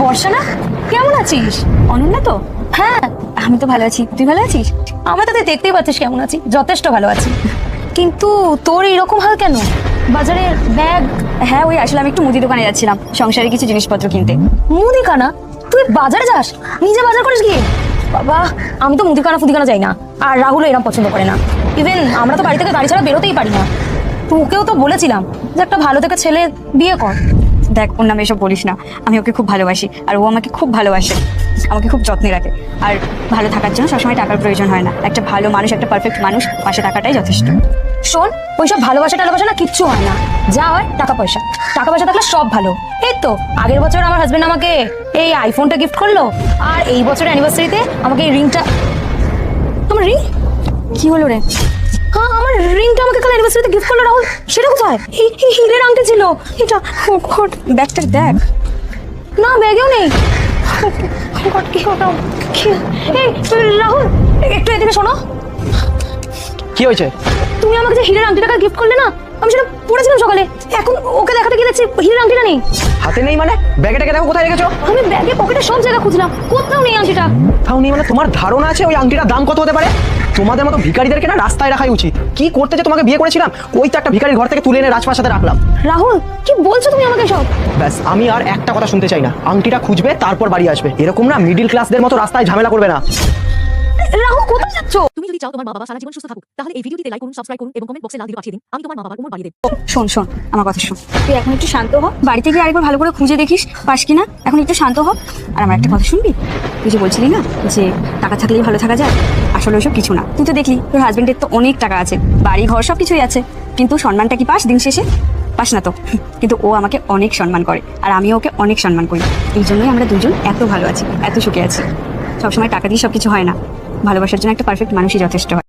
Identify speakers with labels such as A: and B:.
A: বর্ষা না, কেমন আছিস? অনন্যা তো? হ্যাঁ, আমি তো ভালো আছি, তুই ভালো আছিস? আমার তো দেখতেই পাচ্ছিস কেমন আছি, যথেষ্ট ভালো আছি। কিন্তু তোর এরকম হাল কেন? বাজারের ব্যাগ? হ্যাঁ, ওই আসলে আমি একটু মুদি দোকানে যাচ্ছিলাম সংসারে কিছু জিনিসপত্র কিনতে। মুদিখানা? তুই বাজারে যাস? নিজে বাজার করিস গিয়ে? বাবা, আমি তো মুদিখানা যাই না, আর রাহুলও এরকম পছন্দ করে না। ইভেন আমরা তো বাড়ি থেকে গাড়ি ছাড়া বেরোতেই পারি না। তোকেও তো বলেছিলাম যে একটা ভালো থেকে ছেলে বিয়ে কর। দেখ, ওর নামে এসব বলিস না, আমি ওকে খুব ভালোবাসি আর ও আমাকে খুব ভালোবাসে, আমাকে খুব যত্নে রাখে। আর ভালো থাকার জন্য সবসময় টাকার প্রয়োজন হয় না, একটা ভালো মানুষ, একটা পারফেক্ট মানুষ পাশে থাকাটাই যথেষ্ট। শোন, ওইসব ভালোবাসা না কিচ্ছু হয় না, যা হয় টাকা পয়সা। টাকা পয়সা থাকলে সব ভালো। এই তো আগের বছর আমার হাজবেন্ড আমাকে এই আইফোনটা গিফট করলো, আর এই বছরের অ্যানিভার্সারিতে আমাকে এই রিংটা। আমার রিং? কি হলো রে? হ্যাঁ, আমার রিংটা আমাকে কাল অ্যানিভার্সারিতে গিফট করলো রাহুল। সেটা কোথায়? এই হিরের আংটি ছিল এটা। ব্যাগটা দেখ না, ব্যাগেও নেই। কি হলো? এই রাহুল, একটু এদিকে শোনো।
B: কি হয়েছে?
A: তুমি আমাকে যে হিরের আংটিটা গিফট করলে না, আমি সেটা পড়েছিলাম সকালে। এখন ওকে দেখাতে গিয়ে দেখছি হিরের আংটিটা নেই।
B: হাতে নেই মানে? ব্যাগেটাকে দেখো কোথায় রেখেছো।
A: আমি ব্যাগে পকেটে সব জায়গা খুঁজলাম, কোথাও নেই আংটিটা।
B: তাও নেই মানে? তোমার ধারণা আছে ওই আংটিটার দাম কত হতে পারে? তোমাদের মতো ভিখারিদেরকে না রাস্তায় রাখাই উচিত। কি করতে যে তোমাকে বিয়ে করেছিলাম, ওই তো একটা ভিখারির ঘর থেকে তুলে এনে রাজপ্রাসাদে রাখলাম।
A: রাহুল, কি বলছো তুমি আমাকে সব?
B: ব্যাস, আমি আর একটা কথা শুনতে চাই না। আংটিটা খুঁজবে, তারপর বাড়ি আসবে। এরকম না মিডিল ক্লাসদের মতো রাস্তায় ঝামেলা করবে না।
A: রাহুল, কোথায় যাচ্ছ?
C: তুমি যদি চাও তোমার মা বাবা সারা জীবন সুস্থ থাকুক, তাহলে এই ভিডিওটিতে লাইক করুন, সাবস্ক্রাইব করুন এবং কমেন্ট বক্সে লাল দিয়ে পাঠিয়ে দিন। আমি তোমার মা বাবার উমর বাড়িয়ে দেব।
A: শোন শোন, আমার কথা শোন। তুই এখন একটু শান্ত হ, বাড়িতে গিয়ে আরেকবার ভালো করে খুঁজে দেখিস পাস কিনা। এখন একটু শান্ত হ, আর আমার একটা কথা শুনবি। তুই যে বলছিলি না যে টাকা থাকলেই ভালো থাকা যায়, আসলে ওইসব কিছু না। তুই তো দেখলি তোর হাজবেন্ডের তো অনেক টাকা আছে, বাড়ি ঘর সব কিছুই আছে, কিন্তু সম্মানটা কি পাস দিন শেষে? পাস না তো। কিন্তু ও আমাকে অনেক সম্মান করে, আর আমিও ওকে অনেক সম্মান করি। এই জন্যই আমরা দুজন এত ভালো আছি, এত সুখে আছি। সবসময় টাকা দিয়ে সবকিছু হয় না, ভালোবাসার জন্য একটা পারফেক্ট মানুষই যথেষ্ট হয়।